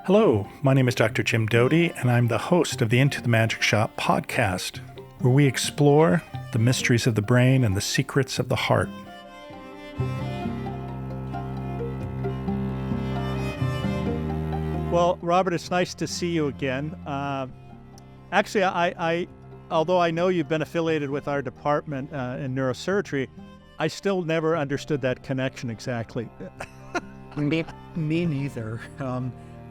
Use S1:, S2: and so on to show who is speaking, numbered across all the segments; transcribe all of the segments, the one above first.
S1: Hello, my name is Dr. Jim Doty, and I'm the host of the Into the Magic Shop podcast, where we explore the mysteries of the brain and the secrets of the heart. Well, Robert, it's nice to see you again. Actually, I although I know you've been affiliated with our department in neurosurgery, I still never understood that connection exactly.
S2: Me neither.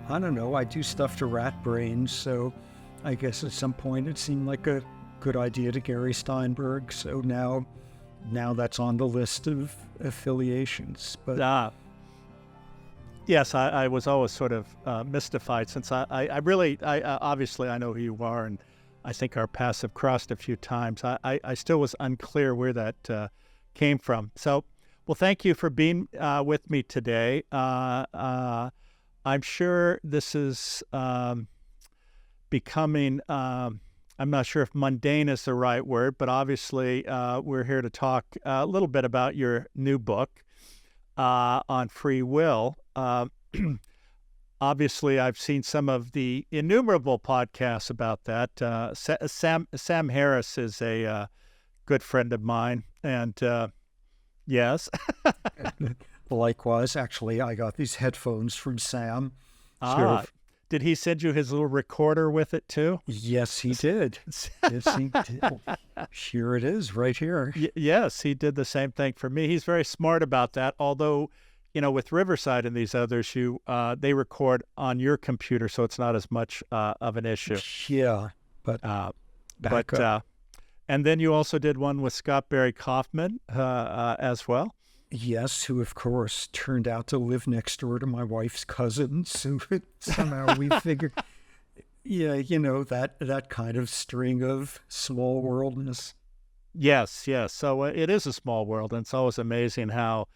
S2: I don't know. I do stuff to rat brains, so I guess at some point it seemed like a good idea to Gary Steinberg. So now that's on the list of affiliations. But
S1: yes, I was always sort of mystified since I obviously I know who you are, and I think our paths have crossed a few times. I still was unclear where that came from. So, well, thank you for being with me today. I'm sure this is becoming, I'm not sure if mundane is the right word, but obviously we're here to talk a little bit about your new book on free will. Obviously, I've seen some of the innumerable podcasts about that. Sam Harris is a good friend of mine, and yes.
S2: likewise, actually, I got these headphones from Sam.
S1: Did he send you his little recorder with it too?
S2: Yes, he did. Yes, he did. Here it is, right here.
S1: Yes, he did the same thing for me. He's very smart about that. Although, you know, with Riverside and these others, they record on your computer, so it's not as much of an issue.
S2: Yeah, but
S1: and then you also did one with Scott Barry Kaufman as well.
S2: Yes, who of course turned out to live next door to my wife's cousin. So somehow we figured, yeah, you know, that kind of string of small worldness.
S1: Yes. So it is a small world, and it's always amazing how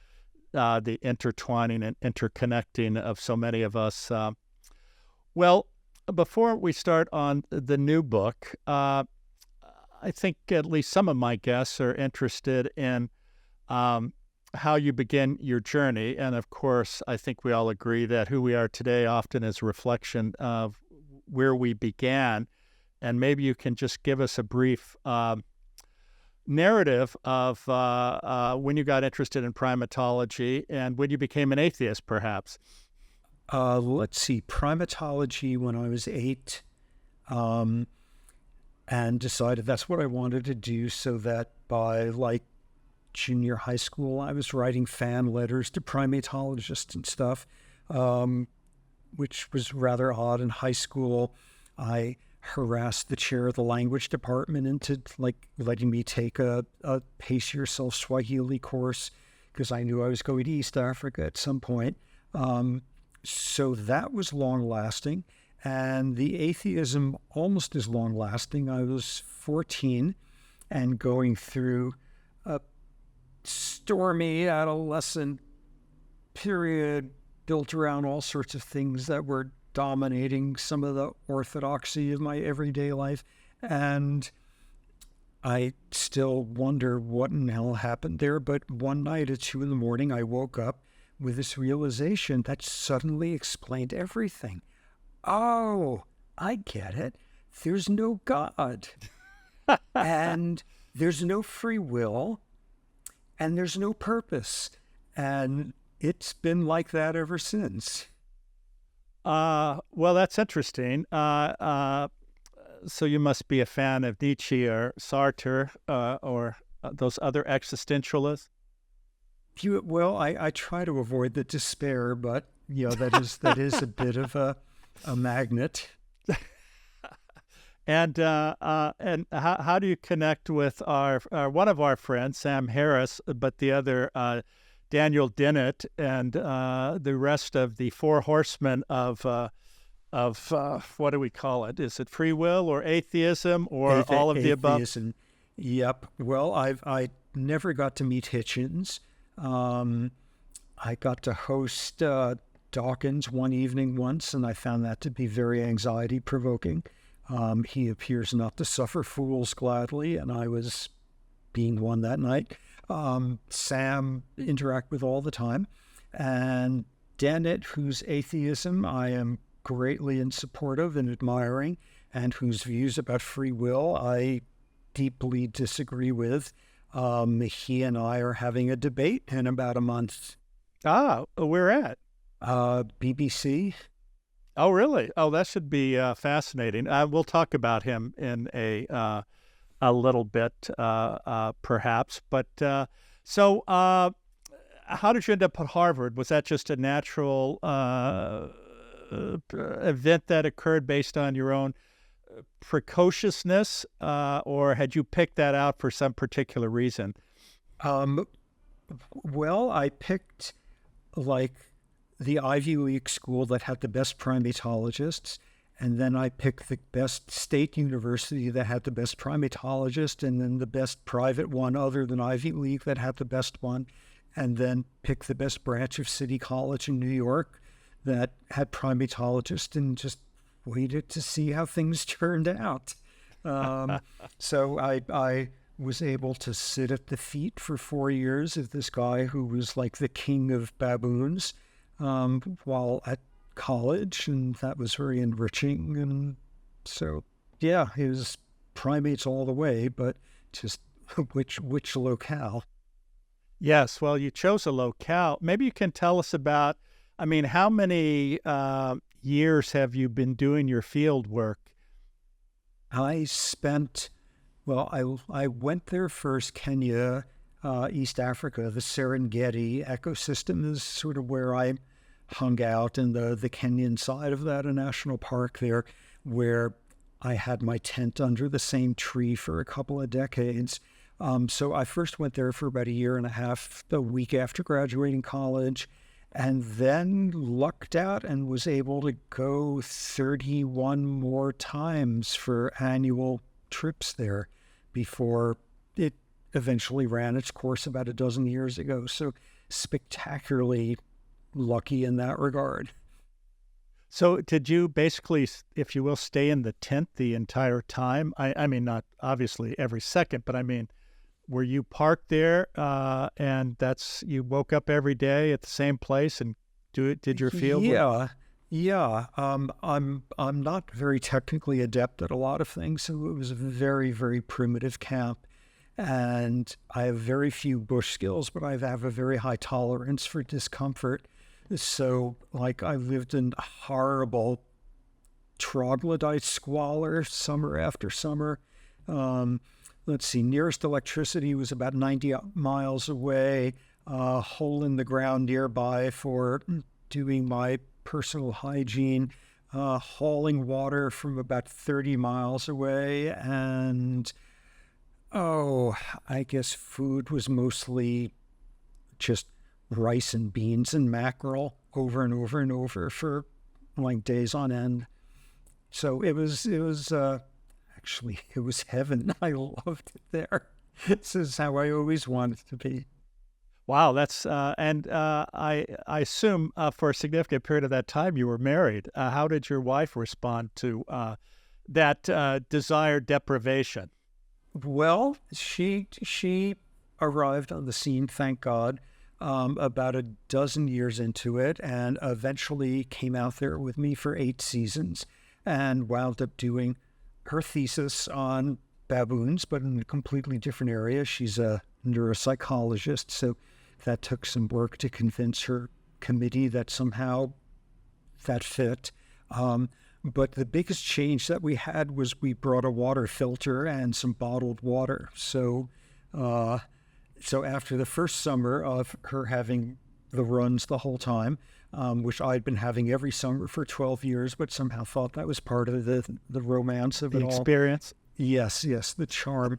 S1: the intertwining and interconnecting of so many of us. Well, before we start on the new book, I think at least some of my guests are interested in how you begin your journey. And of course, I think we all agree that who we are today often is a reflection of where we began. And maybe you can just give us a brief narrative of when you got interested in primatology and when you became an atheist, perhaps.
S2: Let's see, primatology when I was 8, and decided that's what I wanted to do, so that by junior high school, I was writing fan letters to primatologists and stuff, which was rather odd. In high school, I harassed the chair of the language department into letting me take a Pace Yourself Swahili course because I knew I was going to East Africa at some point. So that was long-lasting, and the atheism almost as long-lasting. I was 14 and going through a stormy adolescent period built around all sorts of things that were dominating some of the orthodoxy of my everyday life. And I still wonder what in hell happened there. But one night at 2 a.m, I woke up with this realization that suddenly explained everything. Oh, I get it. There's no God. And there's no free will. And there's no purpose. And it's been like that ever since.
S1: Well, that's interesting. So you must be a fan of Nietzsche or Sartre or those other existentialists?
S2: Well, I try to avoid the despair, but that is a bit of a magnet.
S1: And how do you connect with our one of our friends, Sam Harris, but the other Daniel Dennett, and the rest of the four horsemen of what do we call it? Is it free will or atheism or all of the above?
S2: Atheism. Yep. Well, I never got to meet Hitchens. I got to host Dawkins one evening once, and I found that to be very anxiety-provoking. He appears not to suffer fools gladly, and I was being one that night. Sam interact with all the time. And Dennett, whose atheism I am greatly in support of and admiring, and whose views about free will I deeply disagree with. He and I are having a debate in about a month.
S1: Ah, where at?
S2: BBC.
S1: Oh, really? Oh, that should be fascinating. We'll talk about him in a little bit, perhaps. But how did you end up at Harvard? Was that just a natural event that occurred based on your own precociousness, or had you picked that out for some particular reason?
S2: Um, well, I picked like the Ivy League school that had the best primatologists, and then I picked the best state university that had the best primatologist, and then the best private one other than Ivy League that had the best one, and then picked the best branch of City College in New York that had primatologists, and just waited to see how things turned out. So I was able to sit at the feet for 4 years of this guy who was like the king of baboons while at college, and that was very enriching. And so, yeah, it was primates all the way, but just which locale.
S1: Yes, well, you chose a locale. Maybe you can tell us about, I mean, how many years have you been doing your field work?
S2: I spent, well, I went there first, Kenya, East Africa. The Serengeti ecosystem is sort of where I hung out, and the Kenyan side of that, a national park there, where I had my tent under the same tree for a couple of decades. So I first went there for about a year and a half, the week after graduating college, and then lucked out and was able to go 31 more times for annual trips there before it eventually ran its course about a dozen years ago. So spectacularly lucky in that regard.
S1: So did you basically, if you will, stay in the tent the entire time? I mean, not obviously every second, but I mean, were you parked there and you woke up every day at the same place and did your field work?
S2: Yeah, yeah. I'm not very technically adept at a lot of things, so it was a very, very primitive camp. And I have very few bush skills, but I have a very high tolerance for discomfort. So, like, I lived in horrible troglodyte squalor summer after summer. Let's see, nearest electricity was about 90 miles away, a hole in the ground nearby for doing my personal hygiene, hauling water from about 30 miles away, and I guess food was mostly just rice and beans and mackerel over and over and over for like days on end. So actually, it was heaven. I loved it there. This is how I always wanted to be.
S1: Wow, that's I assume for a significant period of that time you were married. How did your wife respond to that desired deprivation?
S2: Well, she arrived on the scene, thank God, about a dozen years into it, and eventually came out there with me for 8 seasons, and wound up doing her thesis on baboons, but in a completely different area. She's a neuropsychologist, so that took some work to convince her committee that somehow that fit. But the biggest change that we had was we brought a water filter and some bottled water. So after the first summer of her having the runs the whole time, which I'd been having every summer for 12 years, but somehow thought that was part of the romance of
S1: The
S2: it all.
S1: experience?
S2: Yes, the charm.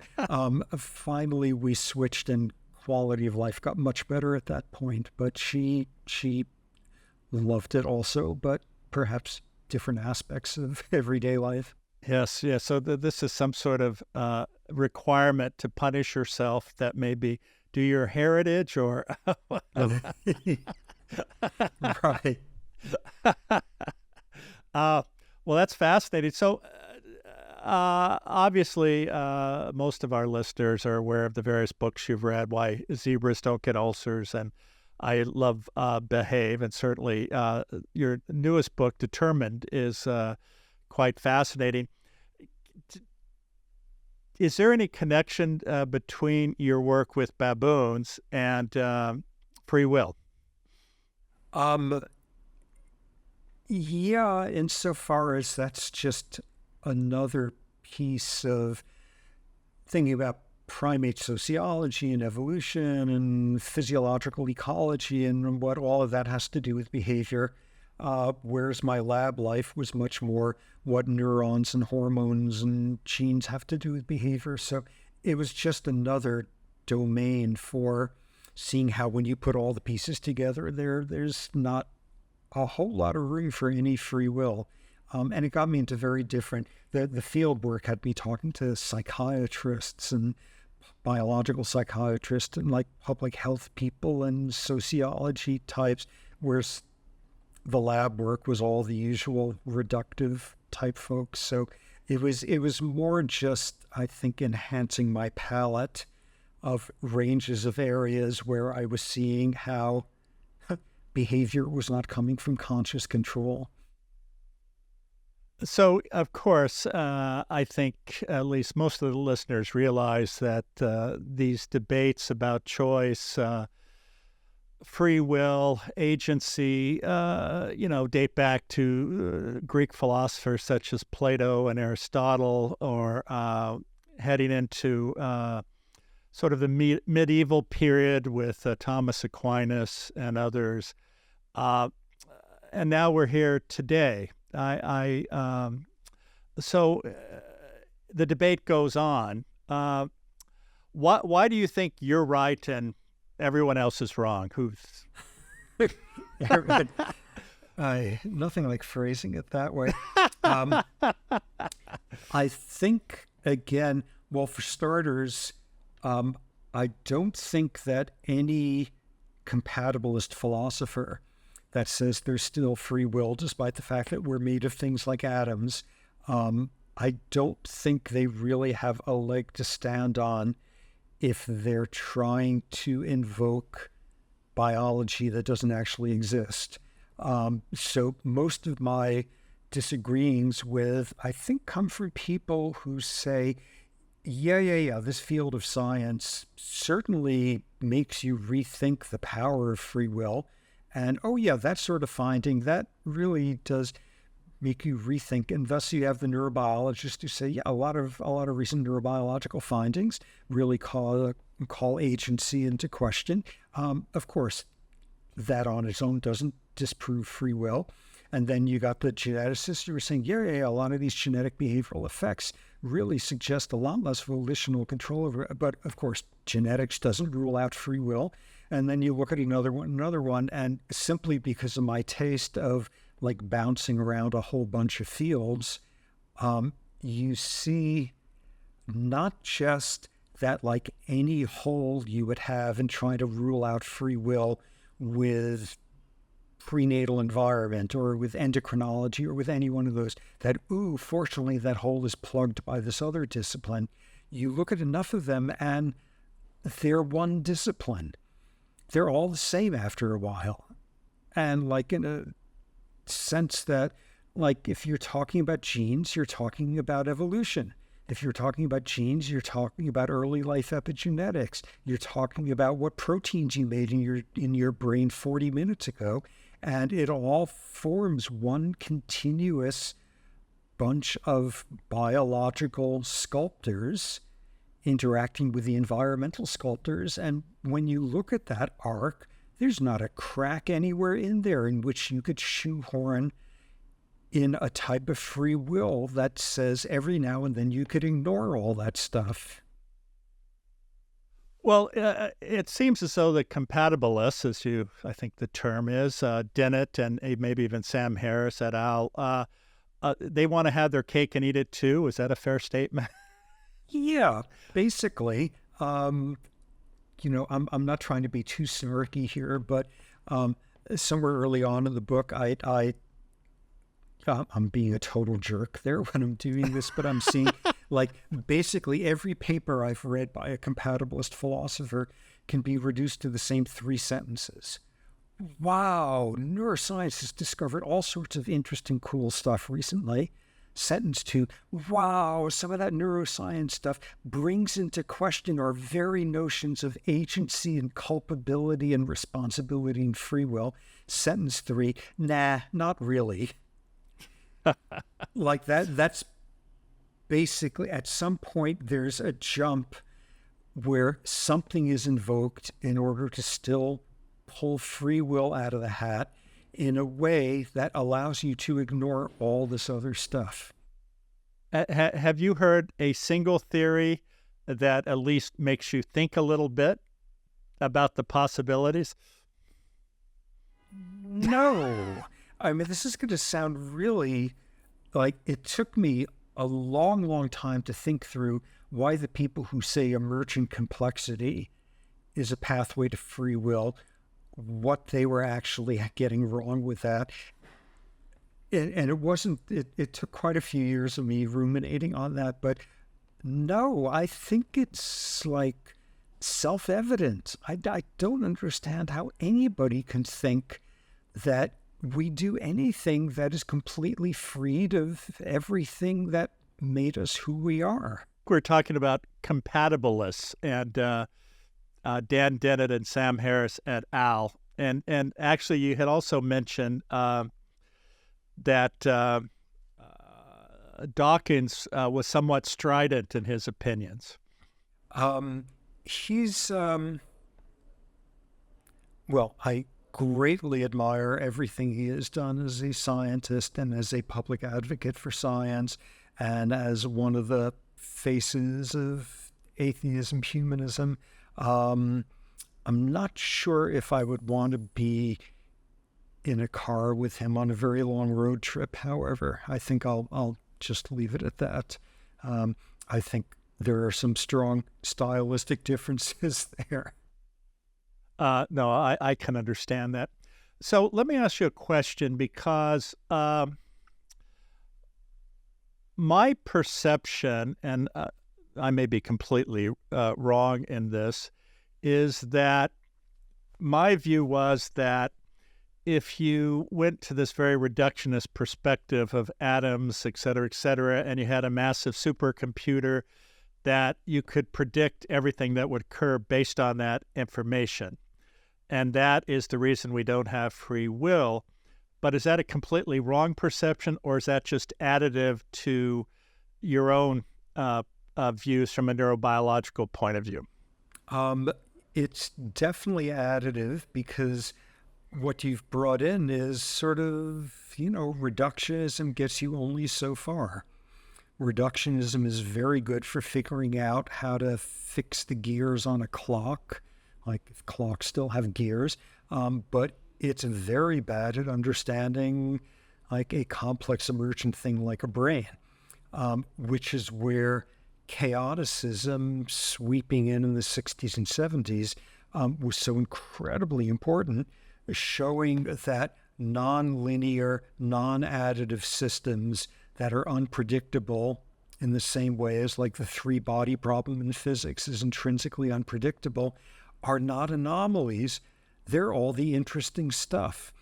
S2: Finally, we switched, and quality of life got much better at that point. But she loved it also, but perhaps different aspects of everyday life.
S1: Yes, yes. So this is some sort of requirement to punish yourself that maybe do your heritage or
S2: Right.
S1: well, that's fascinating. So, obviously, most of our listeners are aware of the various books you've read, Why Zebras Don't Get Ulcers, and I love Behave, and certainly your newest book, Determined, is quite fascinating. Is there any connection between your work with baboons and free will?
S2: Um, yeah, insofar as that's just another piece of thinking about primate sociology and evolution and physiological ecology and what all of that has to do with behavior. Whereas my lab life was much more what neurons and hormones and genes have to do with behavior. So it was just another domain for seeing how when you put all the pieces together, there's not a whole lot of room for any free will. And it got me into very different, the field work had me talking to psychiatrists and biological psychiatrists and like public health people and sociology types, whereas the lab work was all the usual reductive type folks. So it was more just, I think, enhancing my palette of ranges of areas where I was seeing how behavior was not coming from conscious control.
S1: So, of course, I think at least most of the listeners realize that these debates about choice, free will, agency, date back to Greek philosophers such as Plato and Aristotle, or heading into sort of the medieval period with Thomas Aquinas and others. And now we're here today. So the debate goes on. Why do you think you're right and everyone else is wrong? Who's
S2: nothing like phrasing it that way. I think, again, well, for starters, I don't think that any compatibilist philosopher that says there's still free will, despite the fact that we're made of things like atoms, I don't think they really have a leg to stand on if they're trying to invoke biology that doesn't actually exist. So most of my disagreeings with, I think, come from people who say, yeah, this field of science certainly makes you rethink the power of free will. And, oh yeah, that sort of finding, that really does make you rethink. And thus you have the neurobiologists who say, yeah, a lot of recent neurobiological findings really call agency into question. Of course, that on its own doesn't disprove free will. And then you got the geneticists who were saying, yeah, a lot of these genetic behavioral effects really suggest a lot less volitional control over it. But of course, genetics doesn't rule out free will. And then you look at another one, and simply because of my taste of like bouncing around a whole bunch of fields, you see not just that like any hole you would have in trying to rule out free will with prenatal environment or with endocrinology or with any one of those, that, fortunately that hole is plugged by this other discipline. You look at enough of them and they're one discipline. They're all the same after a while. And like in a sense that, like if you're talking about genes, you're talking about evolution. If you're talking about genes, you're talking about early life epigenetics. You're talking about what proteins you made in your brain 40 minutes ago. And it all forms one continuous bunch of biological sculptors interacting with the environmental sculptors. And when you look at that arc, there's not a crack anywhere in there in which you could shoehorn in a type of free will that says every now and then you could ignore all that stuff.
S1: Well, it seems as though the compatibilists, I think the term is, Dennett and maybe even Sam Harris et al., they want to have their cake and eat it too. Is that a fair statement?
S2: Yeah, basically. I'm not trying to be too snarky here, but somewhere early on in the book, I'm being a total jerk there when I'm doing this, but I'm seeing like basically every paper I've read by a compatibilist philosopher can be reduced to the same 3 sentences. wow, neuroscience has discovered all sorts of interesting, cool stuff recently. Sentence two, wow, some of that neuroscience stuff brings into question our very notions of agency and culpability and responsibility and free will. Sentence three, nah, not really. Like that's basically at some point there's a jump where something is invoked in order to still pull free will out of the hat in a way that allows you to ignore all this other stuff.
S1: Have you heard a single theory that at least makes you think a little bit about the possibilities?
S2: No. I mean, this is going to sound really like it took me a long, long time to think through why the people who say emergent complexity is a pathway to free will, what they were actually getting wrong with that. And it wasn't, it took quite a few years of me ruminating on that. But no, I think it's like self-evident. I don't understand how anybody can think that we do anything that is completely freed of everything that made us who we are.
S1: We're talking about compatibilists and Dan Dennett and Sam Harris et al. And actually, you had also mentioned that Dawkins was somewhat strident in his opinions.
S2: He's, well, I greatly admire everything he has done as a scientist and as a public advocate for science and as one of the faces of atheism, humanism. I'm not sure if I would want to be in a car with him on a very long road trip. However, I think I'll just leave it at that. I think there are some strong stylistic differences there.
S1: No, I can understand that. So let me ask you a question because my perception, and I may be completely wrong in this, is that my view was that if you went to this very reductionist perspective of atoms, et cetera, and you had a massive supercomputer, that you could predict everything that would occur based on that information. And that is the reason we don't have free will. But is that a completely wrong perception, or is that just additive to your own views from a neurobiological point of view?
S2: It's definitely additive because what you've brought in is sort of, reductionism gets you only so far. Reductionism is very good for figuring out how to fix the gears on a clock, like if clocks still have gears, but it's very bad at understanding like a complex emergent thing like a brain, which is where chaoticism sweeping in the 60s and 70s was so incredibly important, showing that non-linear, non-additive systems that are unpredictable in the same way as like the three-body problem in physics is intrinsically unpredictable are not anomalies. They're all the interesting stuff.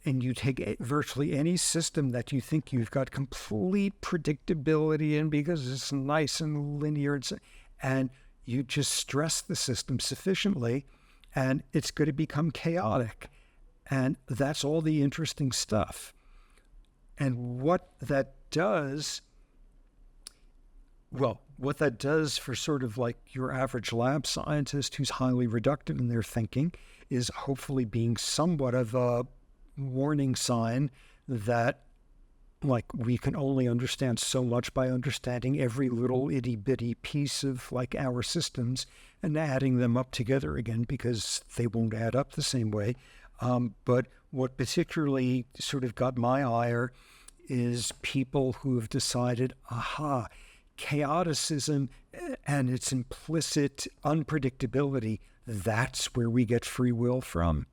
S2: And you take virtually any system that you think you've got complete predictability in because it's nice and linear, and you just stress the system sufficiently, and it's going to become chaotic. And that's all the interesting stuff. And what that does for sort of like your average lab scientist who's highly reductive in their thinking is hopefully being somewhat of a warning sign that like we can only understand so much by understanding every little itty bitty piece of like our systems and adding them up together again because they won't add up the same way. But what particularly sort of got my ire is people who have decided, chaoticism and its implicit unpredictability, that's where we get free will from.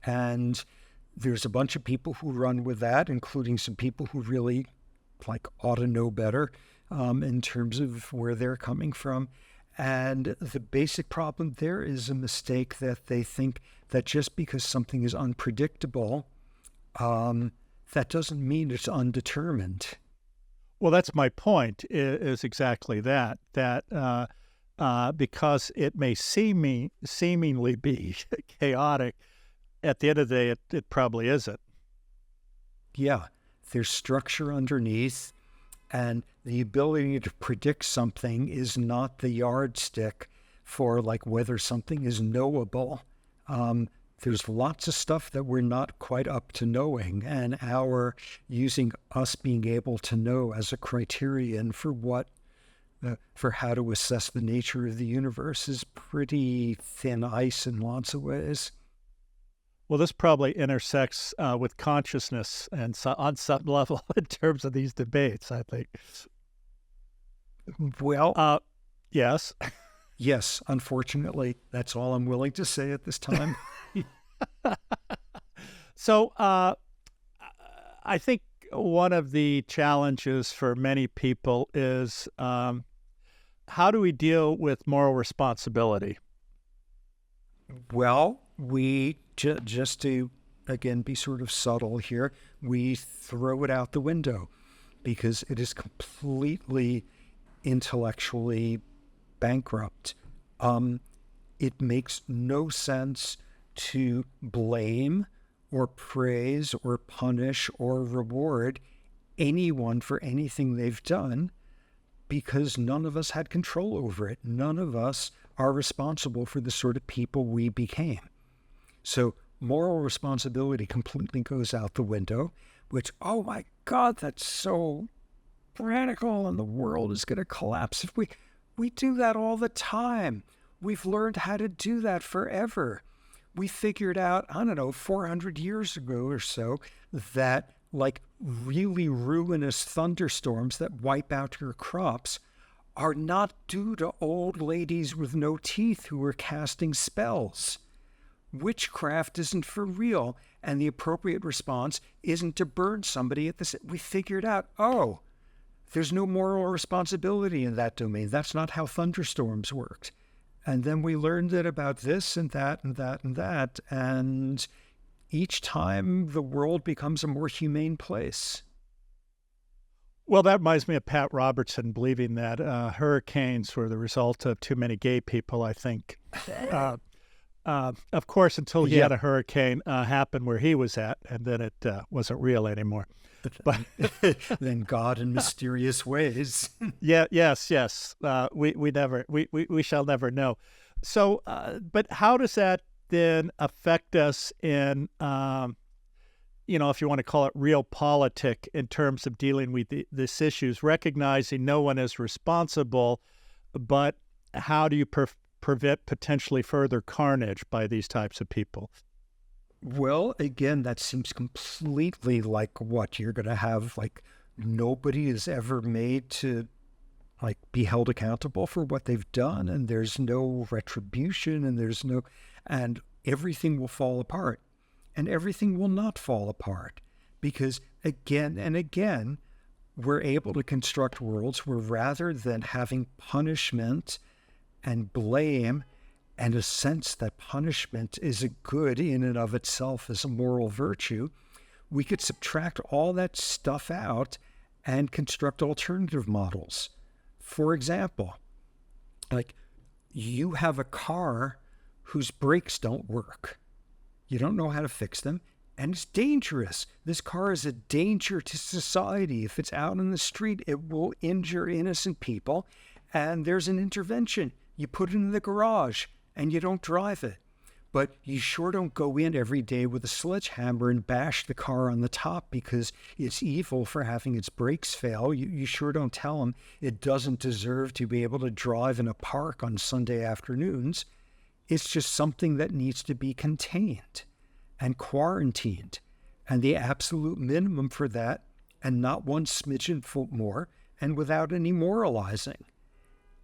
S2: And there's a bunch of people who run with that, including some people who really like ought to know better in terms of where they're coming from. And the basic problem there is a mistake that they think that just because something is unpredictable, that doesn't mean it's undetermined.
S1: Well, that's my point, is exactly that, because it may seemingly be chaotic, at the end of the day, it probably isn't.
S2: Yeah, there's structure underneath, and the ability to predict something is not the yardstick for like whether something is knowable. There's lots of stuff that we're not quite up to knowing, and our using us being able to know as a criterion for for how to assess the nature of the universe is pretty thin ice in lots of ways.
S1: Well, this probably intersects with consciousness and on some level in terms of these debates, I think.
S2: Well,
S1: yes.
S2: Yes, unfortunately, that's all I'm willing to say at this time.
S1: So I think one of the challenges for many people is how do we deal with moral responsibility?
S2: Well, we just to, again, be sort of subtle here, we throw it out the window because it is completely intellectually bankrupt. It makes no sense to blame or praise or punish or reward anyone for anything they've done because none of us had control over it. None of us are responsible for the sort of people we became. So moral responsibility completely goes out the window, which, oh my God, that's so radical and the world is going to collapse. If we do that all the time. We've learned how to do that forever. We figured out, I don't know, 400 years ago or so, that like really ruinous thunderstorms that wipe out your crops are not due to old ladies with no teeth who are casting spells. Witchcraft isn't for real, and the appropriate response isn't to burn somebody at the... We figured out, oh, there's no moral responsibility in that domain. That's not how thunderstorms worked. And then we learned it about this and that and that and that. And each time the world becomes a more humane place.
S1: Well, that reminds me of Pat Robertson believing that hurricanes were the result of too many gay people, I think. Of course, until he had a hurricane happen where he was at, and then it wasn't real anymore. But
S2: then God in mysterious ways.
S1: Yes. We shall never know. So, but how does that then affect us in, if you want to call it realpolitik, in terms of dealing with these issues, recognizing no one is responsible, but how do you prevent potentially further carnage by these types of people?
S2: Well, again, that seems completely like what you're going to have, like nobody is ever made to like be held accountable for what they've done, and there's no retribution, and everything will fall apart, and everything will not fall apart, because again and again, we're able to construct worlds where rather than having punishment and blame and a sense that punishment is a good in and of itself as a moral virtue, we could subtract all that stuff out and construct alternative models. For example, like you have a car whose brakes don't work. You don't know how to fix them, and it's dangerous. This car is a danger to society. If it's out in the street, it will injure innocent people, and there's an intervention. You put it in the garage, and you don't drive it. But you sure don't go in every day with a sledgehammer and bash the car on the top because it's evil for having its brakes fail. You sure don't tell them it doesn't deserve to be able to drive in a park on Sunday afternoons. It's just something that needs to be contained and quarantined. And the absolute minimum for that, and not one smidgen more, and without any moralizing.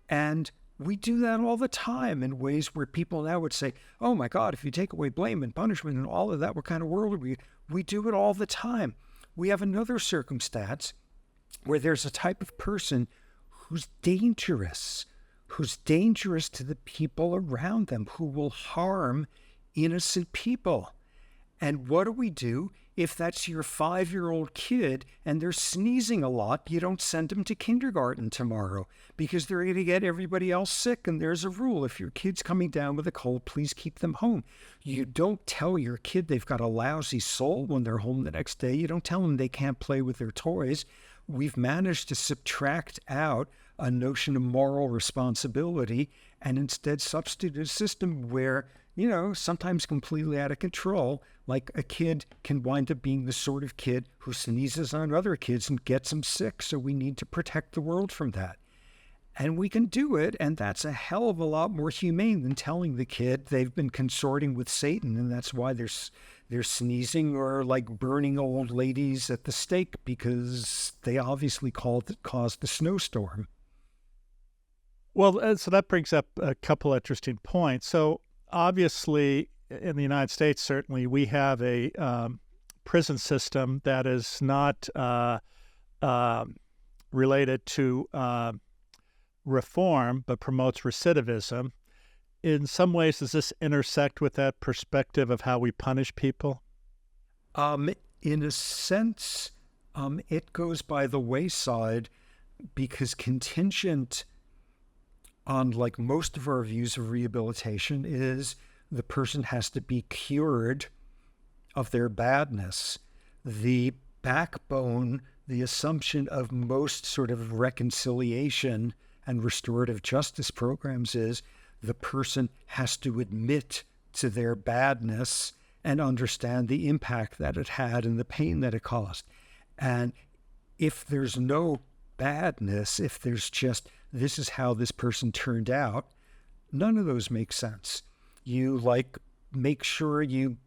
S2: And we do that all the time in ways where people now would say, oh my God, if you take away blame and punishment and all of that, what kind of world are we? We do it all the time. We have another circumstance where there's a type of person who's dangerous, who's dangerous to the people around them, who will harm innocent people. And what do? If that's your 5-year-old kid and they're sneezing a lot, you don't send them to kindergarten tomorrow because they're going to get everybody else sick. And there's a rule. If your kid's coming down with a cold, please keep them home. You don't tell your kid they've got a lousy soul when they're home the next day. You don't tell them they can't play with their toys. We've managed to subtract out a notion of moral responsibility and instead substitute a system where, sometimes completely out of control, like a kid can wind up being the sort of kid who sneezes on other kids and gets them sick. So we need to protect the world from that. And we can do it. And that's a hell of a lot more humane than telling the kid they've been consorting with Satan. And that's why they're sneezing or like burning old ladies at the stake because they obviously caused the snowstorm.
S1: Well, so that brings up a couple interesting points. So obviously, in the United States, certainly, we have a prison system that is not related to reform, but promotes recidivism. In some ways, does this intersect with that perspective of how we punish people?
S2: In a sense, it goes by the wayside because contingent on like most of our views of rehabilitation is the person has to be cured of their badness. The backbone, the assumption of most sort of reconciliation and restorative justice programs is the person has to admit to their badness and understand the impact that it had and the pain that it caused. And if there's no badness, if there's just, this is how this person turned out, none of those make sense. You make sure you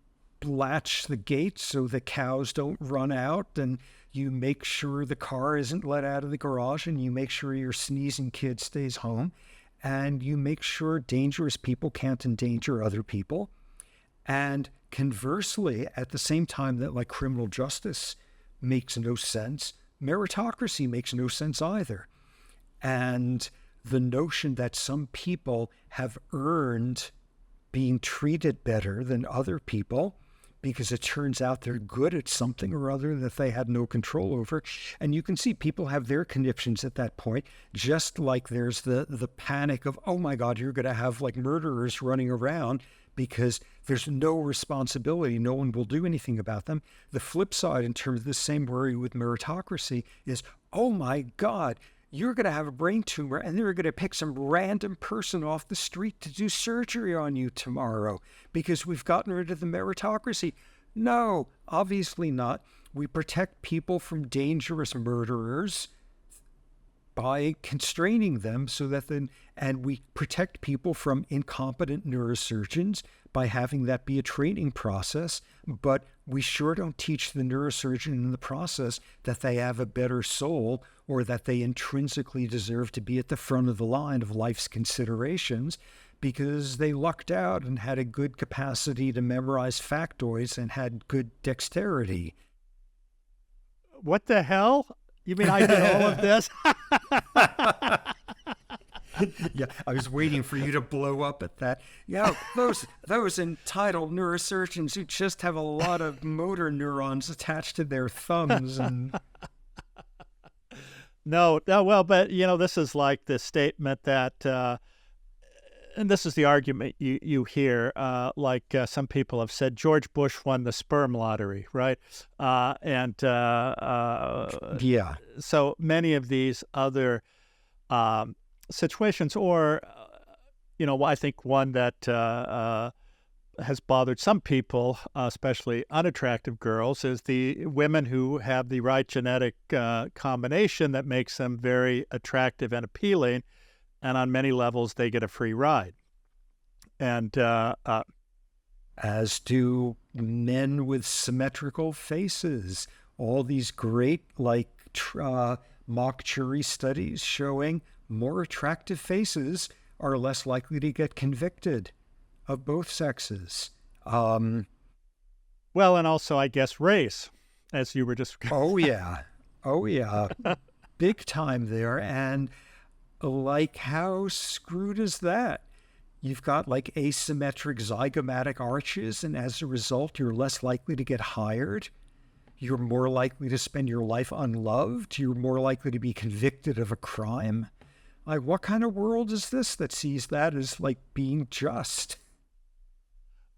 S2: latch the gates so the cows don't run out, and you make sure the car isn't let out of the garage, and you make sure your sneezing kid stays home, and you make sure dangerous people can't endanger other people. And conversely, at the same time that like criminal justice makes no sense, meritocracy makes no sense either. And the notion that some people have earned being treated better than other people because it turns out they're good at something or other that they had no control over. And you can see people have their conniptions at that point, just like there's the panic of, oh my God, you're going to have like murderers running around because there's no responsibility. No one will do anything about them. The flip side, in terms of the same worry with meritocracy, is, oh my God, you're going to have a brain tumor and they're going to pick some random person off the street to do surgery on you tomorrow because we've gotten rid of the meritocracy. No, obviously not. We protect people from dangerous murderers by constraining them so that and we protect people from incompetent neurosurgeons by having that be a training process, but we sure don't teach the neurosurgeon in the process that they have a better soul or that they intrinsically deserve to be at the front of the line of life's considerations because they lucked out and had a good capacity to memorize factoids and had good dexterity.
S1: What the hell? You mean I did all of this?
S2: Yeah, I was waiting for you to blow up at that. Yeah, those entitled neurosurgeons who just have a lot of motor neurons attached to their thumbs and...
S1: No, well, but this is like the statement that, and this is the argument you hear, some people have said George Bush won the sperm lottery, right?
S2: Yeah.
S1: So many of these other situations, or I think one that has bothered some people, especially unattractive girls, is the women who have the right genetic combination that makes them very attractive and appealing, and on many levels they get a free ride. And
S2: as do men with symmetrical faces. All these great mock jury studies showing more attractive faces are less likely to get convicted of both sexes.
S1: Well, and also, I guess, race, as you were just...
S2: Oh, yeah. Big time there. And Like, how screwed is that? You've got like asymmetric zygomatic arches, and as a result, you're less likely to get hired. You're more likely to spend your life unloved. You're more likely to be convicted of a crime. Like, what kind of world is this that sees that as like being just?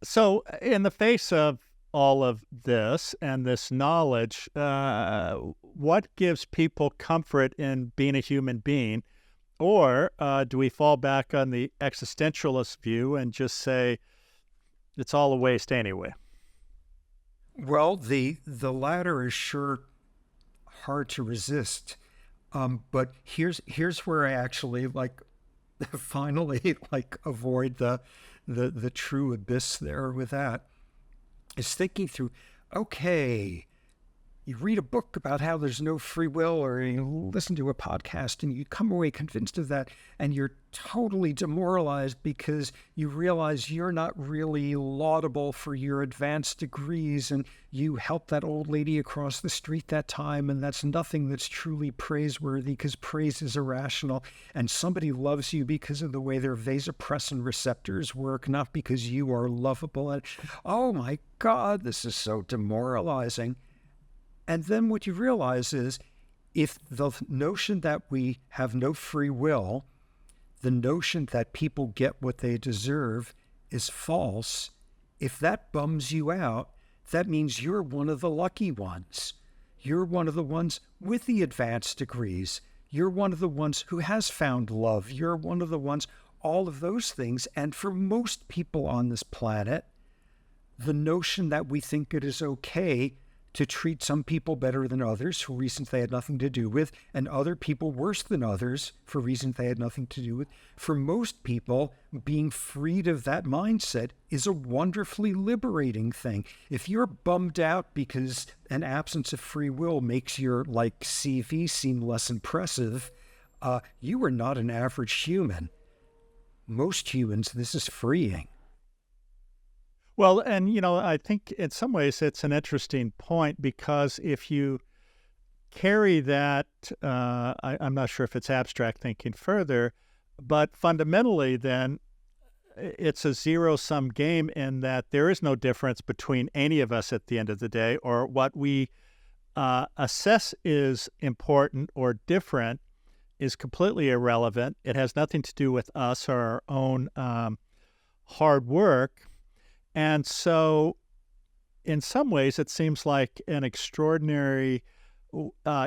S1: So, in the face of all of this and this knowledge, what gives people comfort in being a human being? Or do we fall back on the existentialist view and just say it's all a waste anyway?
S2: Well, the latter is sure hard to resist. But here's where I actually like finally like avoid the true abyss there with that, is thinking through, okay, you read a book about how there's no free will, or you listen to a podcast and you come away convinced of that, and you're totally demoralized because you realize you're not really laudable for your advanced degrees, and you helped that old lady across the street that time, and that's nothing that's truly praiseworthy because praise is irrational, and somebody loves you because of the way their vasopressin receptors work, not because you are lovable. And oh my God, this is so demoralizing. And then what you realize is, if the notion that we have no free will, the notion that people get what they deserve is false, if that bums you out, that means you're one of the lucky ones. You're one of the ones with the advanced degrees. You're one of the ones who has found love. You're one of the ones, all of those things. And for most people on this planet, the notion that we think it is okay to treat some people better than others for reasons they had nothing to do with, and other people worse than others for reasons they had nothing to do with. For most people, being freed of that mindset is a wonderfully liberating thing. If you're bummed out because an absence of free will makes your like CV seem less impressive, you are not an average human. Most humans, this is freeing.
S1: Well, and I think in some ways it's an interesting point because if you carry that, I'm not sure if it's abstract thinking further, but fundamentally, then it's a zero-sum game in that there is no difference between any of us at the end of the day, or what we assess is important or different is completely irrelevant. It has nothing to do with us or our own hard work. And so, in some ways, it seems like an extraordinary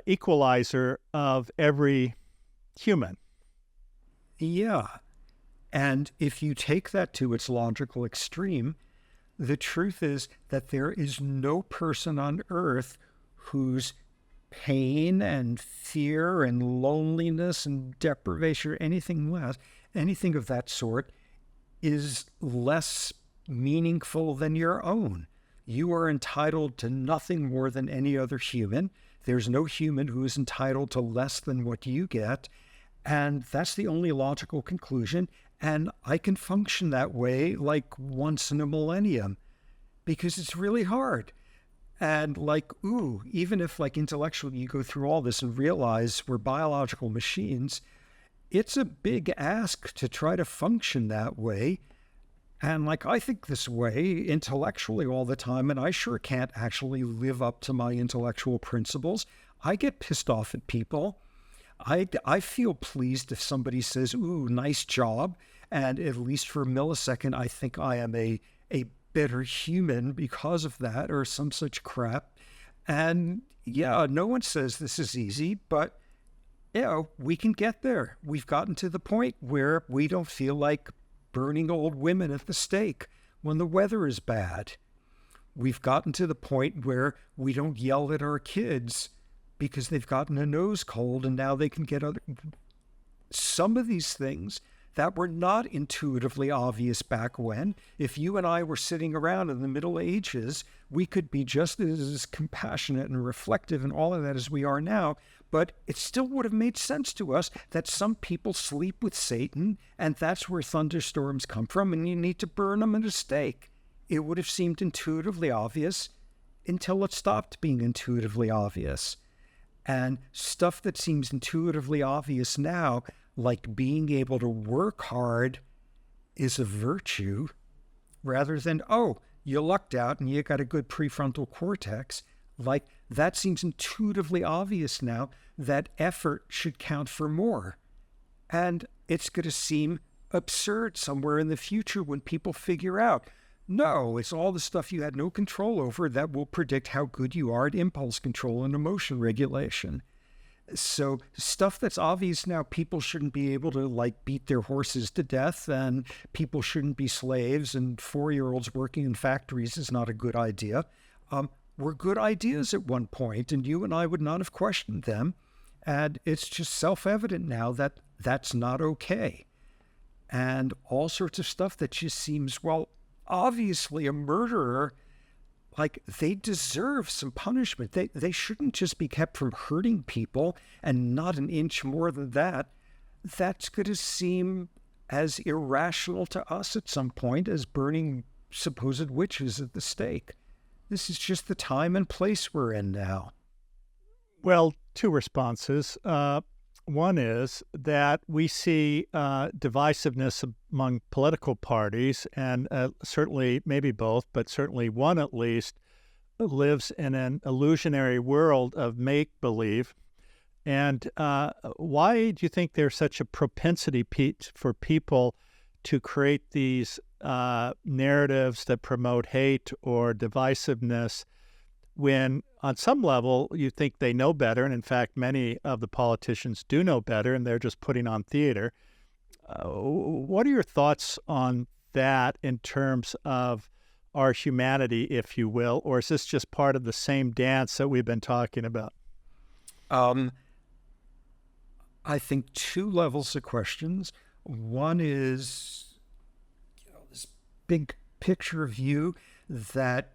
S1: equalizer of every human.
S2: Yeah. And if you take that to its logical extreme, the truth is that there is no person on earth whose pain and fear and loneliness and deprivation or anything of that sort is less meaningful than your own. You are entitled to nothing more than any other human. There's no human who is entitled to less than what you get. And that's the only logical conclusion. And I can function that way like once in a millennium because it's really hard. And like, even if like intellectually you go through all this and realize we're biological machines, it's a big ask to try to function that way. And like, I think this way intellectually all the time, and I sure can't actually live up to my intellectual principles. I get pissed off at people. I feel pleased if somebody says, ooh, nice job. And at least for a millisecond, I think I am a better human because of that or some such crap. And yeah, no one says this is easy, but we can get there. We've gotten to the point where we don't feel like burning old women at the stake when the weather is bad. We've gotten to the point where we don't yell at our kids because they've gotten a nose cold and now they can get other... Some of these things that were not intuitively obvious back when, if you and I were sitting around in the Middle Ages, we could be just as compassionate and reflective and all of that as we are now. But it still would have made sense to us that some people sleep with Satan, and that's where thunderstorms come from, and you need to burn them at a stake. It would have seemed intuitively obvious until it stopped being intuitively obvious. And stuff that seems intuitively obvious now, like being able to work hard is a virtue rather than, oh, you lucked out and you got a good prefrontal cortex. Like that seems intuitively obvious now that effort should count for more. And it's going to seem absurd somewhere in the future when people figure out, no, it's all the stuff you had no control over that will predict how good you are at impulse control and emotion regulation. So stuff that's obvious now, people shouldn't be able to like beat their horses to death, and people shouldn't be slaves, and 4-year-olds working in factories is not a good idea. Were good ideas at one point, and you and I would not have questioned them. And it's just self-evident now that that's not okay. And all sorts of stuff that just seems, well, obviously a murderer, like they deserve some punishment. They shouldn't just be kept from hurting people and not an inch more than that. That's going to seem as irrational to us at some point as burning supposed witches at the stake. This is just the time and place we're in now.
S1: Well, two responses. One is that we see divisiveness among political parties, and certainly, maybe both, but certainly one at least, lives in an illusionary world of make-believe. And why do you think there's such a propensity, Pete, for people to create these narratives that promote hate or divisiveness when on some level you think they know better, and in fact many of the politicians do know better, and they're just putting on theater? What are your thoughts on that in terms of our humanity, if you will, or is this just part of the same dance that we've been talking about?
S2: I think two levels of questions. One is, this big picture view that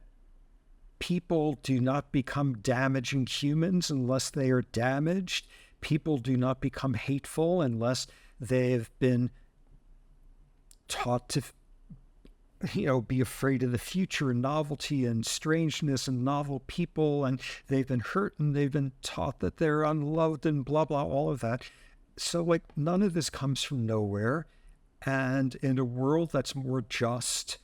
S2: people do not become damaging humans unless they are damaged. People do not become hateful unless they've been taught to, be afraid of the future and novelty and strangeness and novel people, and they've been hurt and they've been taught that they're unloved and blah, blah, all of that. So, like, none of this comes from nowhere. And in a world that's more just,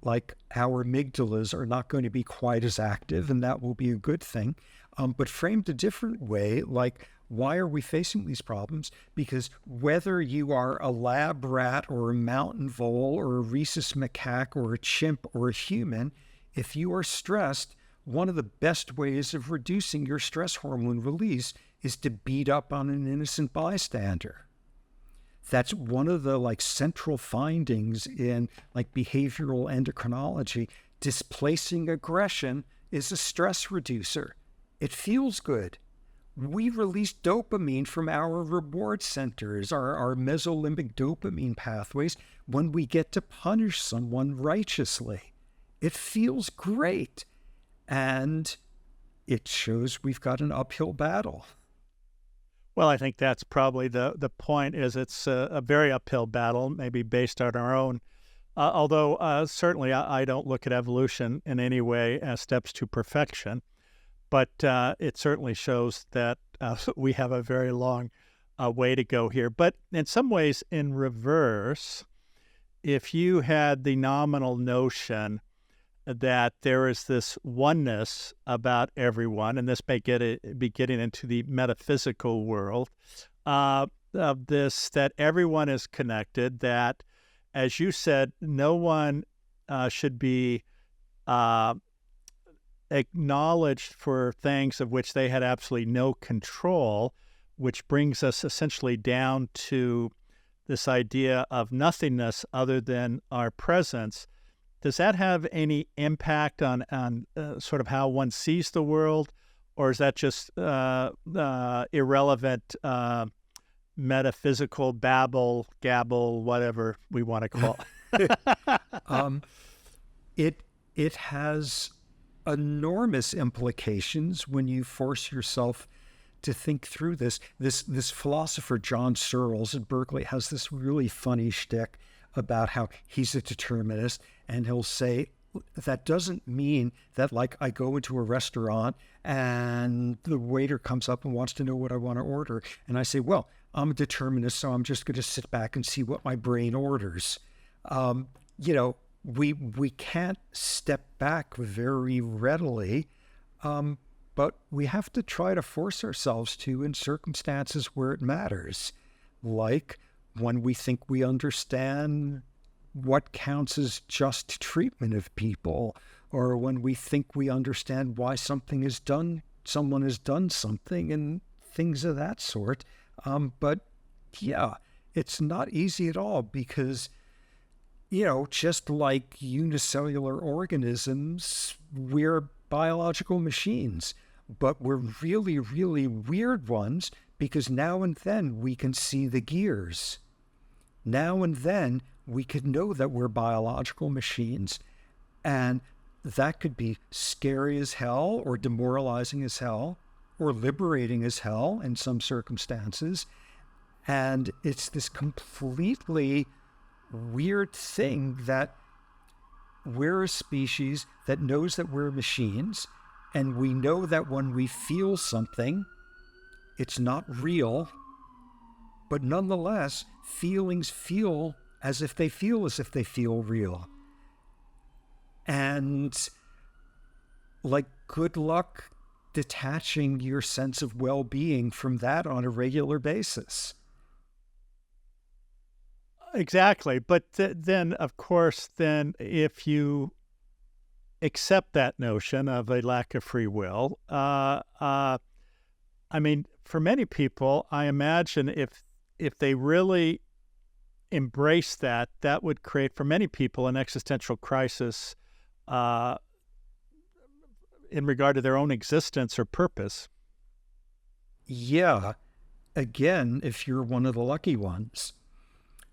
S2: like, our amygdalas are not going to be quite as active, and that will be a good thing. But framed a different way, like, why are we facing these problems? Because whether you are a lab rat or a mountain vole or a rhesus macaque or a chimp or a human, if you are stressed, one of the best ways of reducing your stress hormone release is to beat up on an innocent bystander. That's one of the like central findings in like behavioral endocrinology. Displacing aggression is a stress reducer. It feels good. We release dopamine from our reward centers, our mesolimbic dopamine pathways, when we get to punish someone righteously. It feels great. And it shows we've got an uphill battle.
S1: Well, I think that's probably the point, is it's a very uphill battle, maybe based on our own. Although certainly I don't look at evolution in any way as steps to perfection, but it certainly shows that we have a very long way to go here. But in some ways, in reverse, if you had the nominal notion that there is this oneness about everyone, and this may be getting into the metaphysical world, of this, that everyone is connected, that, as you said, no one should be acknowledged for things of which they had absolutely no control, which brings us essentially down to this idea of nothingness other than our presence. Does that have any impact on sort of how one sees the world, or is that just irrelevant metaphysical babble, gabble, whatever we want to call
S2: it? It has enormous implications when you force yourself to think through this. This philosopher John Searles at Berkeley has this really funny shtick about how he's a determinist, and he'll say, that doesn't mean that, like, I go into a restaurant and the waiter comes up and wants to know what I want to order. And I say, well, I'm a determinist, so I'm just going to sit back and see what my brain orders. Um, you know, we can't step back very readily, but we have to try to force ourselves to in circumstances where it matters, like when we think we understand what counts as just treatment of people, or when we think we understand why someone has done something, and things of that sort. But yeah, it's not easy at all because, just like unicellular organisms, we're biological machines, but we're really, really weird ones because now and then we can see the gears. Now and then we could know that we're biological machines, and that could be scary as hell or demoralizing as hell or liberating as hell in some circumstances. And it's this completely weird thing that we're a species that knows that we're machines, and we know that when we feel something, it's not real, but nonetheless, feelings feel as if they feel real. And like, good luck detaching your sense of well-being from that on a regular basis.
S1: Exactly. But then, of course, if you accept that notion of a lack of free will, I mean, for many people, I imagine if they really embrace that, that would create for many people an existential crisis uh, in regard to their own existence or purpose.
S2: Yeah. Again, if you're one of the lucky ones,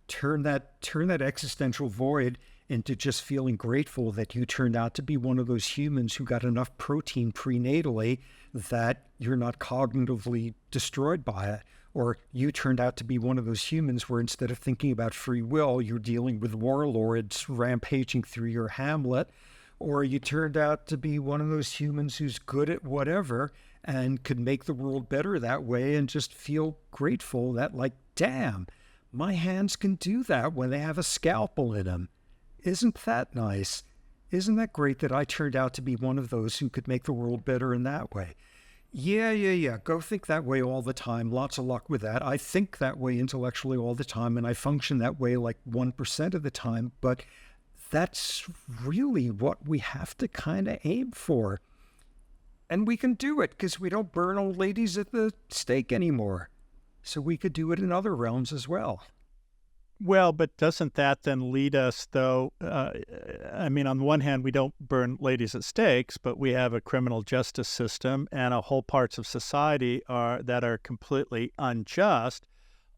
S2: turn that existential void into just feeling grateful that you turned out to be one of those humans who got enough protein prenatally that you're not cognitively destroyed by it. Or you turned out to be one of those humans where instead of thinking about free will, you're dealing with warlords rampaging through your hamlet. Or you turned out to be one of those humans who's good at whatever and could make the world better that way, and just feel grateful that, like, damn, my hands can do that when they have a scalpel in them. Isn't that nice? Isn't that great that I turned out to be one of those who could make the world better in that way? Yeah. Go think that way all the time. Lots of luck with that. I think that way intellectually all the time, and I function that way like 1% of the time. But that's really what we have to kind of aim for. And we can do it because we don't burn old ladies at the stake anymore. So we could do it in other realms as well.
S1: Well, but doesn't that then lead us, though? I mean, on the one hand, we don't burn ladies at stakes, but we have a criminal justice system and a whole parts of society that are completely unjust.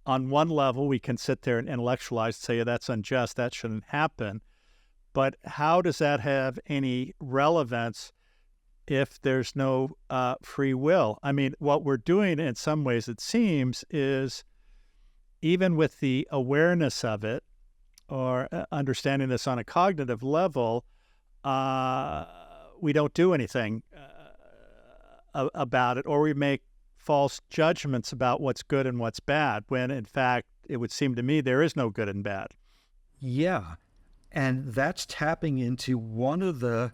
S1: On one level, we can sit there and intellectualize, say that's unjust, that shouldn't happen. But how does that have any relevance if there's no free will? I mean, what we're doing in some ways, it seems, is even with the awareness of it or understanding this on a cognitive level, we don't do anything about it, or we make false judgments about what's good and what's bad, when in fact, it would seem to me there is no good and bad.
S2: Yeah. And that's tapping into one of the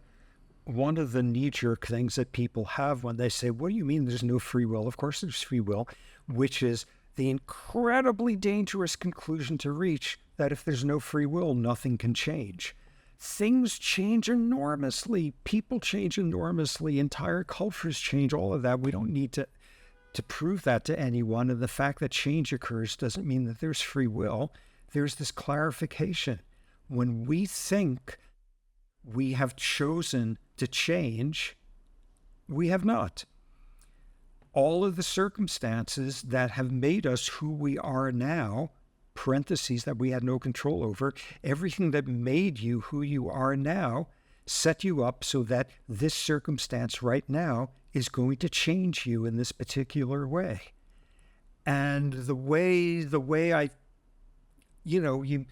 S2: knee-jerk things that people have when they say, what do you mean there's no free will? Of course there's free will, which is the incredibly dangerous conclusion to reach that if there's no free will, nothing can change. Things change enormously. People change enormously. Entire cultures change, all of that. We don't need to prove that to anyone. And the fact that change occurs doesn't mean that there's free will. There's this clarification. When we think we have chosen to change, we have not. All of the circumstances that have made us who we are now, parentheses that we had no control over, everything that made you who you are now set you up so that this circumstance right now is going to change you in this particular way. And the way I, you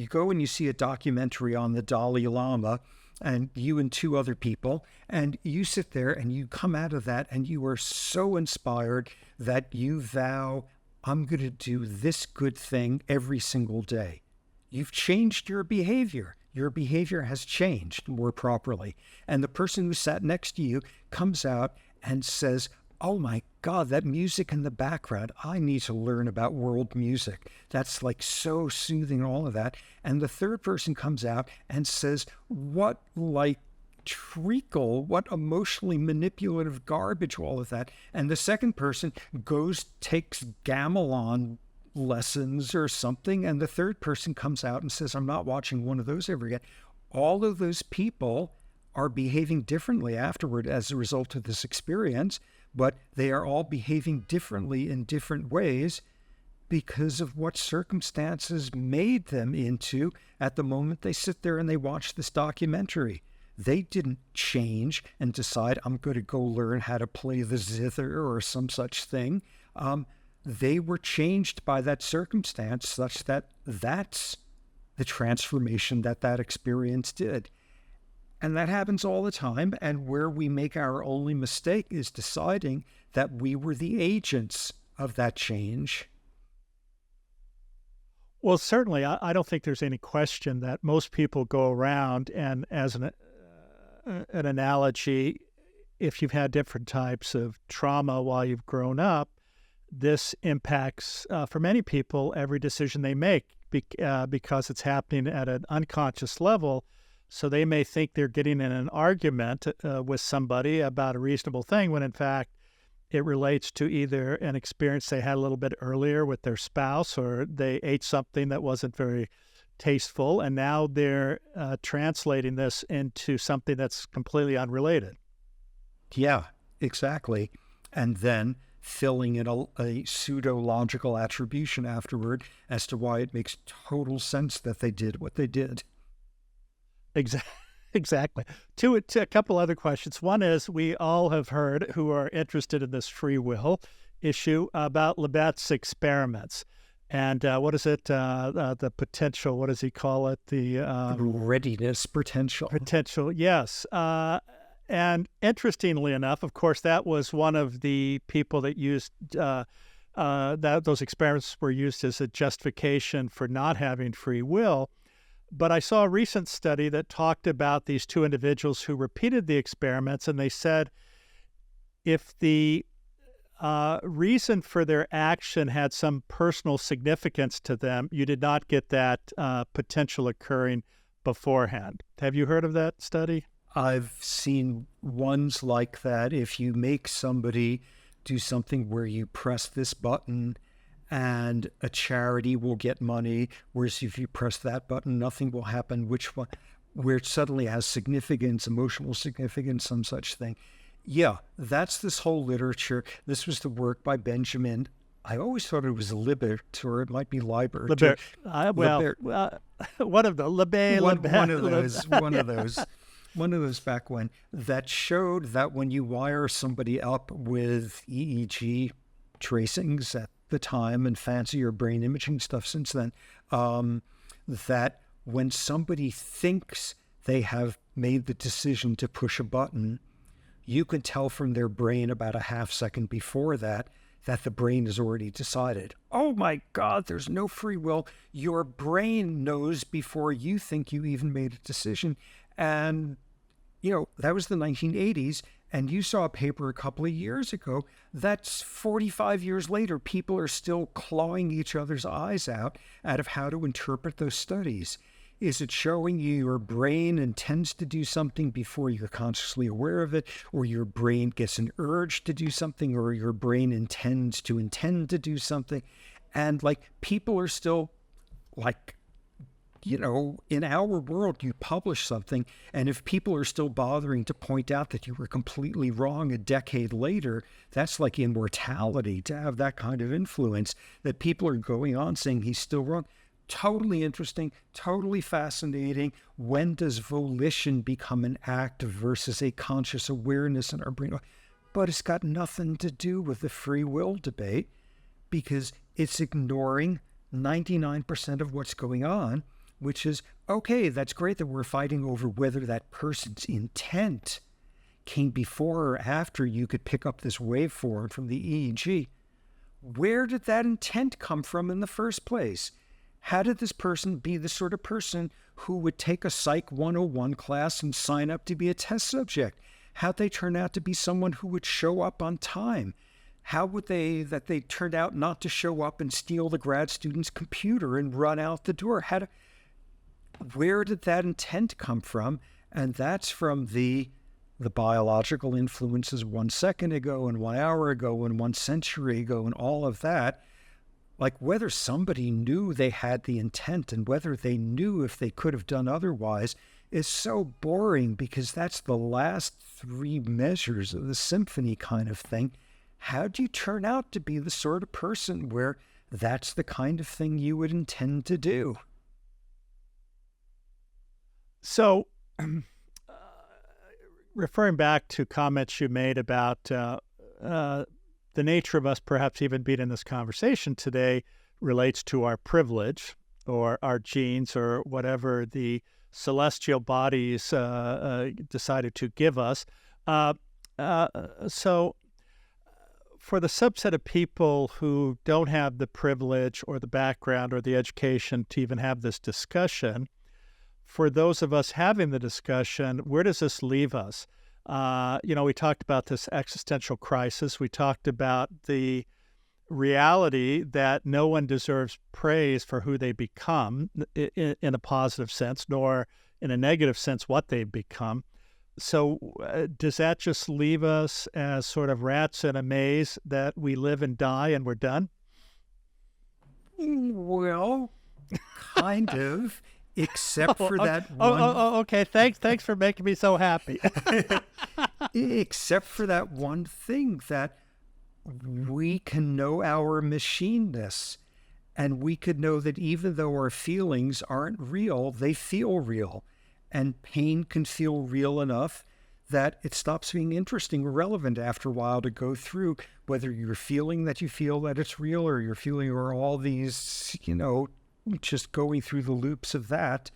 S2: go and you see a documentary on the Dalai Lama, and you and two other people, and you sit there and you come out of that and you are so inspired that you vow, I'm going to do this good thing every single day. You've changed your behavior. Your behavior has changed more properly. And the person who sat next to you comes out and says, oh my God, that music in the background, I need to learn about world music. That's like so soothing, all of that. And the third person comes out and says, what like treacle, what emotionally manipulative garbage, all of that. And the second person takes gamelan lessons or something, and the third person comes out and says, I'm not watching one of those ever again. All of those people are behaving differently afterward as a result of this experience, but they are all behaving differently in different ways because of what circumstances made them into at the moment they sit there and they watch this documentary. They didn't change and decide, I'm going to go learn how to play the zither or some such thing. They were changed by that circumstance such that that's the transformation that experience did. And that happens all the time. And where we make our only mistake is deciding that we were the agents of that change.
S1: Well, certainly, I don't think there's any question that most people go around and, as an analogy, if you've had different types of trauma while you've grown up, this impacts, for many people, every decision they make because it's happening at an unconscious level. So they may think they're getting in an argument with somebody about a reasonable thing when, in fact, it relates to either an experience they had a little bit earlier with their spouse, or they ate something that wasn't very tasteful, and now they're translating this into something that's completely unrelated.
S2: Yeah, exactly. And then filling in a pseudo-logical attribution afterward as to why it makes total sense that they did what they did.
S1: Exactly. To a couple other questions. One is, we all have heard, who are interested in this free will issue, about Libet's experiments. And what is it? The potential, what does he call it? The
S2: readiness potential.
S1: Potential, yes. And interestingly enough, of course, that was one of the people that used those experiments were used as a justification for not having free will. But I saw a recent study that talked about these two individuals who repeated the experiments, and they said if the reason for their action had some personal significance to them, you did not get that potential occurring beforehand. Have you heard of that study?
S2: I've seen ones like that. If you make somebody do something where you press this button and a charity will get money, whereas if you press that button, nothing will happen, where it suddenly has significance, emotional significance, some such thing. Yeah, that's this whole literature. This was the work by Benjamin. I always thought it was Libet, or it might be Libert.
S1: Libert. One of the
S2: One of those back when, that showed that when you wire somebody up with EEG tracings at the time and fancier brain imaging stuff since then, that when somebody thinks they have made the decision to push a button, you can tell from their brain about a half second before that the brain has already decided. Oh my God, there's no free will. Your brain knows before you think you even made a decision. And, that was the 1980s. And you saw a paper a couple of years ago that's 45 years later. People are still clawing each other's eyes out of how to interpret those studies. Is it showing you your brain intends to do something before you're consciously aware of it, or your brain gets an urge to do something, or your brain intend to do something? And people are still in our world, you publish something, and if people are still bothering to point out that you were completely wrong a decade later, that's like immortality, to have that kind of influence, that people are going on saying he's still wrong. Totally interesting, totally fascinating. When does volition become an act versus a conscious awareness in our brain? But it's got nothing to do with the free will debate, because it's ignoring 99% of what's going on, which is, okay, that's great that we're fighting over whether that person's intent came before or after you could pick up this waveform from the EEG. where did that intent come from in the first place? How did this person be the sort of person who would take a Psych 101 class and sign up to be a test subject? How'd they turn out to be someone who would show up on time? How would they turned out not to show up and steal the grad student's computer and run out the door? Where did that intent come from? And that's from the biological influences 1 second ago and 1 hour ago and 1 century ago and all of that. Like whether somebody knew they had the intent and whether they knew if they could have done otherwise is so boring, because that's the last 3 measures of the symphony kind of thing. How do you turn out to be the sort of person where that's the kind of thing you would intend to do?
S1: So, referring back to comments you made about the nature of us perhaps even being in this conversation today relates to our privilege or our genes or whatever the celestial bodies decided to give us. So for the subset of people who don't have the privilege or the background or the education to even have this discussion, for those of us having the discussion, where does this leave us? We talked about this existential crisis. We talked about the reality that no one deserves praise for who they become in a positive sense, nor in a negative sense what they've become. So does that just leave us as sort of rats in a maze that we live and die and we're done?
S2: Well, kind of. Except for that one.
S1: Okay. Thanks for making me so happy.
S2: Except for that one thing, that we can know our machineness, and we could know that even though our feelings aren't real, they feel real, and pain can feel real enough that it stops being interesting or relevant after a while to go through, whether you're feeling that you feel that it's real or you're feeling or all these, just going through the loops of that.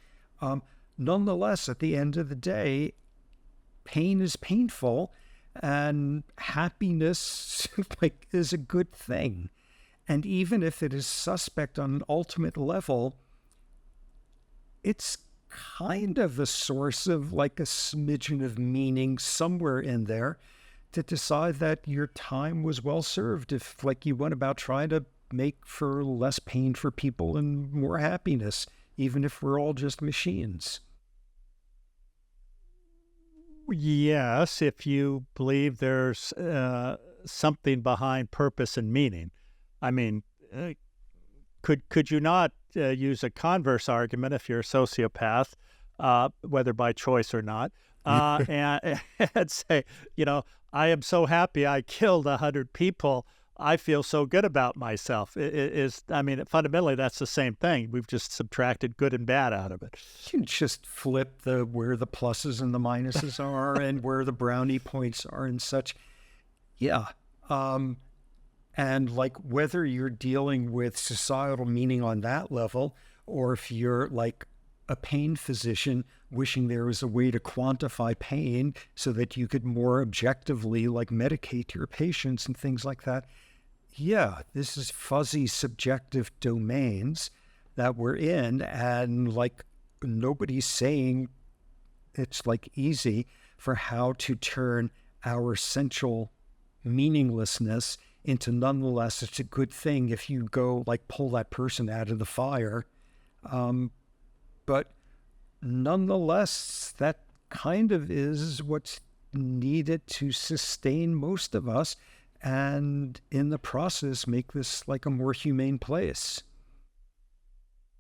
S2: Nonetheless, at the end of the day, pain is painful and happiness is a good thing. And even if it is suspect on an ultimate level, it's kind of the source of a smidgen of meaning somewhere in there to decide that your time was well served if you went about trying to make for less pain for people and more happiness, even if we're all just machines.
S1: Yes, if you believe there's something behind purpose and meaning. I mean, could you not use a converse argument if you're a sociopath, whether by choice or not, and say, I am so happy I killed 100 people. I feel so good about myself. Fundamentally, that's the same thing. We've just subtracted good and bad out of it.
S2: You just flip where the pluses and the minuses are and where the brownie points are and such. Yeah. And whether you're dealing with societal meaning on that level, or if you're a pain physician wishing there was a way to quantify pain so that you could more objectively medicate your patients and things like that. Yeah, this is fuzzy subjective domains that we're in, and nobody's saying it's easy for how to turn our essential meaninglessness into nonetheless it's a good thing if you go pull that person out of the fire. But nonetheless, that kind of is what's needed to sustain most of us, and in the process make this a more humane place.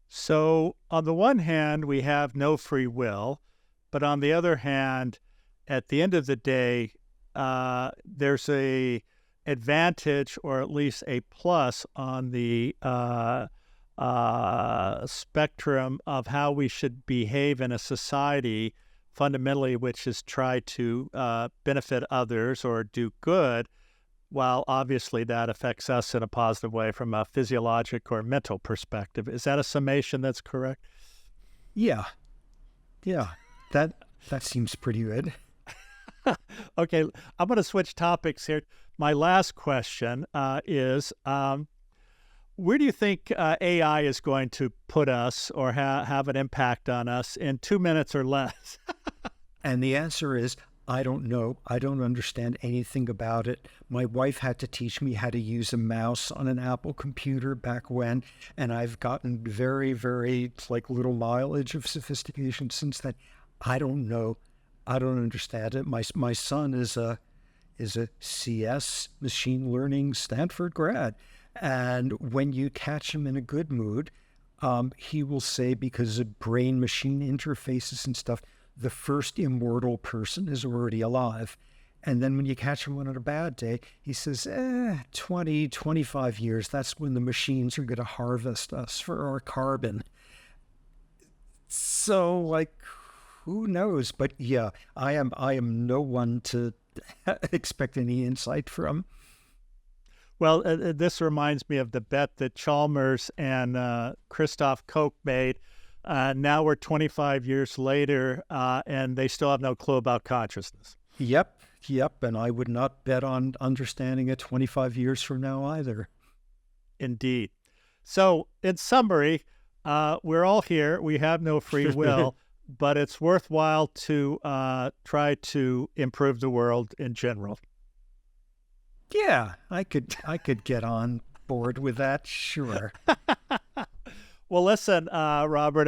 S1: So on the one hand, we have no free will, but on the other hand, at the end of the day, there's a advantage, or at least a plus, on the spectrum of how we should behave in a society, fundamentally, which is try to benefit others or do good, while obviously that affects us in a positive way from a physiologic or mental perspective. Is that a summation that's correct?
S2: Yeah. That seems pretty good.
S1: Okay, I'm going to switch topics here. my last question is, where do you think AI is going to put us or have an impact on us in 2 minutes or less?
S2: And the answer is, I don't know. I don't understand anything about it. My wife had to teach me how to use a mouse on an Apple computer back when, and I've gotten very, very little mileage of sophistication since then. I don't know. I don't understand it. My son is a CS machine learning Stanford grad, and when you catch him in a good mood, he will say, because of brain machine interfaces and stuff, the first immortal person is already alive. And then when you catch him on a bad day, he says, 20, 25 years, that's when the machines are going to harvest us for our carbon. So, who knows? But yeah, I am no one to expect any insight from.
S1: Well, this reminds me of the bet that Chalmers and Christoph Koch made. Now we're 25 years later, and they still have no clue about consciousness.
S2: Yep. And I would not bet on understanding it 25 years from now either.
S1: Indeed. So, in summary, we're all here. We have no free will, but it's worthwhile to try to improve the world in general.
S2: Yeah, I could get on board with that, sure.
S1: Well, listen, Robert,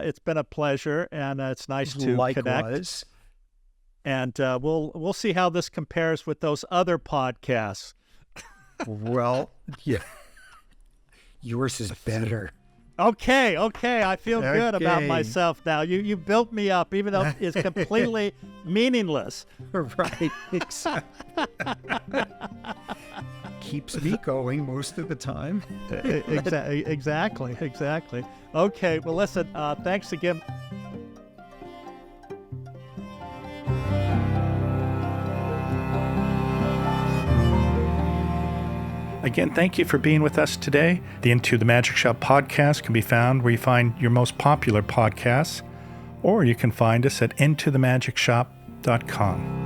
S1: it's been a pleasure, and it's nice to
S2: Likewise.
S1: connect. And we'll see how this compares with those other podcasts.
S2: Well, yeah, yours is better.
S1: Okay, I feel good about myself now. You built me up, even though it's completely meaningless.
S2: Right, exactly. Keeps me going most of the time.
S1: Exactly. Okay, well, listen, thanks again. Again, thank you for being with us today. The Into the Magic Shop podcast can be found where you find your most popular podcasts, or you can find us at intothemagicshop.com.